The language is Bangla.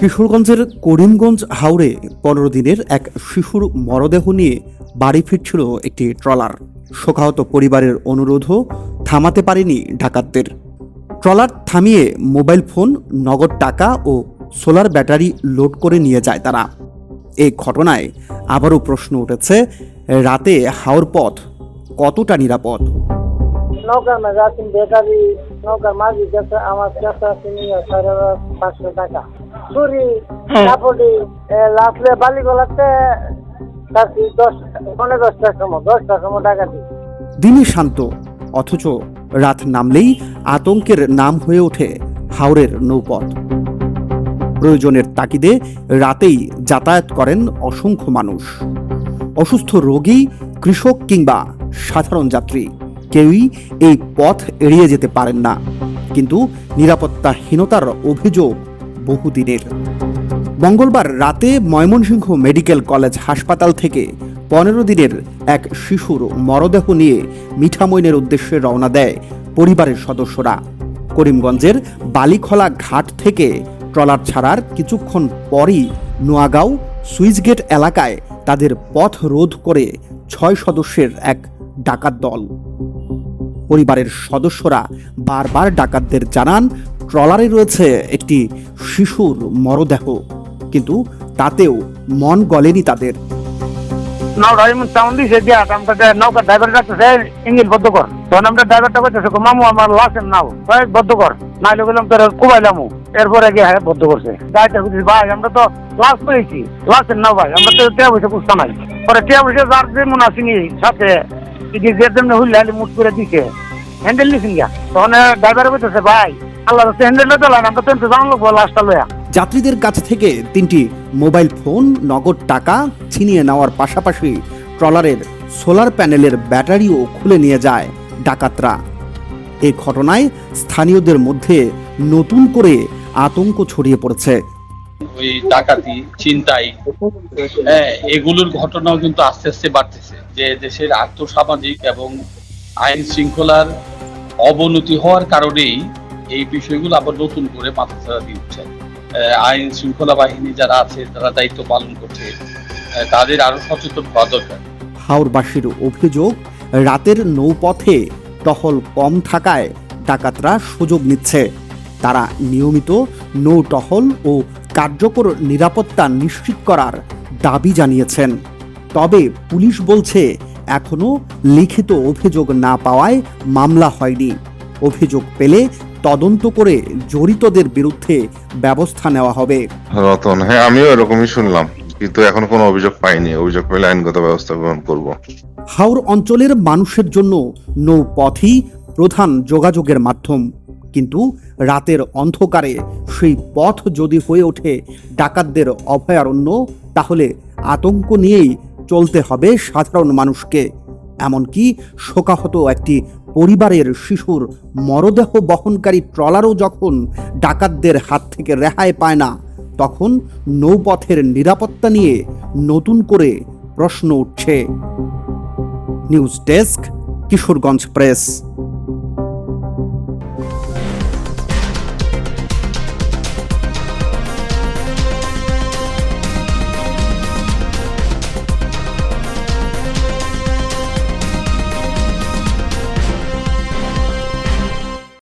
কিশোরগঞ্জের করিমগঞ্জ হাওরে ১৫ দিনের এক শিশুর মরদেহ নিয়ে বাড়ি ফিরছিল একটি ট্রলার। শোকাহত পরিবারের অনুরোধও থামাতে পারেনি ডাকাতদের। ট্রলার থামিয়ে মোবাইল ফোন, নগদ টাকা ও সোলার ব্যাটারি লোড করে নিয়ে যায় তারা। এই ঘটনায় আবারও প্রশ্ন উঠেছে, রাতে হাওর পথ কতটা নিরাপদ? নৌকার মাঝে আছেন ব্যাটারি, নৌকার মাঝে গেছে আমার কাছে আছে ৫০০ টাকা, চুরি কাপড়ি লাফলে বালি গলাতে 10টার সময় টাকা দিই। দিনই শান্ত, অথচ রাত নামলেই আতঙ্কের নাম হয়ে ওঠে হাওরের নৌপথ। প্রয়োজনের তাগিদে রাতেই যাতায়াত করেন অসংখ্য মানুষ। অসুস্থ রোগী, কৃষক কিংবা সাধারণ যাত্রী কেউই এই পথ এড়িয়ে যেতে পারেন না। কিন্তু নিরাপত্তাহীনতার অভিযোগ বহুদিনের। মঙ্গলবার রাতে ময়মনসিংহ মেডিকেল কলেজ হাসপাতাল থেকে ১৫ দিনের এক শিশুর মরদেহ নিয়ে মিঠামইনের উদ্দেশ্যে রওনা দেয় পরিবারের সদস্যরা। করিমগঞ্জের বালিখলা ঘাট থেকে ট্রলার ছাড়ার কিছুক্ষণ পরই নোয়াগাঁও সুইচগেট এলাকায় তাদের পথ রোধ করে ৬ সদস্যের এক ডাকাত দল। পরিবারের সদস্যরা বারবার ডাকাতদের জানান ট্রলারে রয়েছে একটি শিশুর মরদেহ, কিন্তু তাতেও মন গলেনি তাদের। নৌকার ড্রাইভার ডাকতেছে ইঞ্জিন বদ্ধ কর, তখন আমরা ড্রাইভারটা বলতেছে মামু আমার লাশের নাও বদ্ধ কর, নাইলে বললাম তোর কুবাইলামু। এরপরে গিয়ে বদ্ধ করছে। ভাই আমরা তো লাশ পেয়েছি, লাশের নাও ভাই, আমরা তো টিয়া পয়সা বুঝতে নাই। পরে টিয়া পয়সা যার যেমন আসেনি সাথে হুইলে মুট করে দিছে, হ্যান্ডেল নিছেন গিয়া। তখন ড্রাইভার বলতেছে ভাই আল্লাহ হ্যান্ডেলটা চালান, আমরা তো জানলো লাশটা লয়া। যাত্রীদের কাছ থেকে 3টি মোবাইল ফোন, নগদ টাকা ছিনিয়ে নেওয়ার পাশাপাশি ট্রলারের সোলার প্যানেলের ব্যাটারিও খুলে নিয়ে যায় ডাকাতরা। এই ঘটনায় স্থানীয়দের মধ্যে নতুন করে আতঙ্ক ছড়িয়ে পড়েছে। ওই ডাকাতি, ছিনতাই, এগুলোর ঘটনাও কিন্তু আস্তে আস্তে বাড়তেছে, যে দেশের আর্থসামাজিক এবং আইন শৃঙ্খলার অবনতি হওয়ার কারণেই এই বিষয়গুলো আবার নতুন করে মাথাচাড়া দিয়ে উঠছে। আইন শৃঙ্খলা বাহিনী যারা আছে তারা দায়িত্ব পালন করছে, তাদের আরো সচেতন হওয়া দরকার। হাওরবাসীর অভিযোগ, রাতের নৌপথে টহল কম থাকায় ডাকাতরা সুযোগ নিচ্ছে। তারা নিয়মিত নৌ টহল ও কার্যকর নিরাপত্তা নিশ্চিত করার দাবি জানিয়েছেন। তবে পুলিশ বলছে এখনো লিখিত অভিযোগ না পাওয়ায় মামলা হয়নি। অভিযোগ পেলে তদন্ত করে জড়িতদের বিরুদ্ধে ব্যবস্থা নেওয়া হবে। রতন, হ্যাঁ আমিও এরকমই শুনলাম, কিন্তু এখন কোনো অভিযোগ পাইনি। অভিযোগ পেলে আইনগত ব্যবস্থা গ্রহণ করব। হাওর অঞ্চলের মানুষের জন্য নৌপথই প্রধান যোগাযোগের মাধ্যম, কিন্তু রাতের অন্ধকারে সেই পথ যদি হয়ে ওঠে ডাকাতদের অভয়ারণ্য, তাহলে আতঙ্ক নিয়েই চলতে হবে সাধারণ মানুষকে। এমনকি শোকাহত একটি পরিবারের শিশুর মরদেহ বহনকারী ট্রলারও যখন ডাকাতদের হাত থেকে রেহাই পায় না, তখন নৌপথের নিরাপত্তা নিয়ে নতুন করে প্রশ্ন উঠছে। News desk, Kishoreganj press.